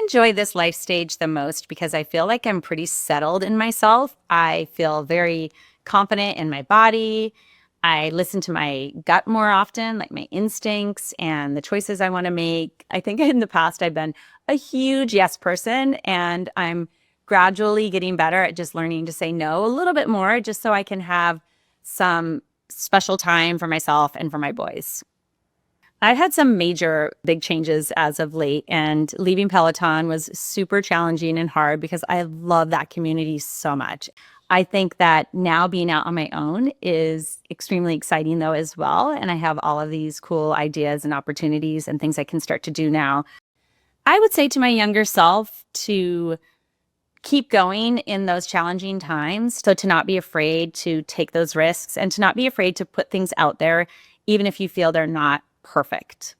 enjoy this life stage the most because I feel like I'm pretty settled in myself. I feel very confident in my body. I listen to my gut more often, like my instincts and the choices I want to make. I think in the past I've been a huge yes person, and I'm gradually getting better at just learning to say no a little bit more, just so I can have some special time for myself and for my boys. I've had some major big changes as of late, and leaving Peloton was super challenging and hard because I love that community so much. I think that now being out on my own is extremely exciting though as well. And I have all of these cool ideas and opportunities and things I can start to do now. I would say to my younger self to keep going in those challenging times. So to not be afraid to take those risks and to not be afraid to put things out there, even if you feel they're not perfect.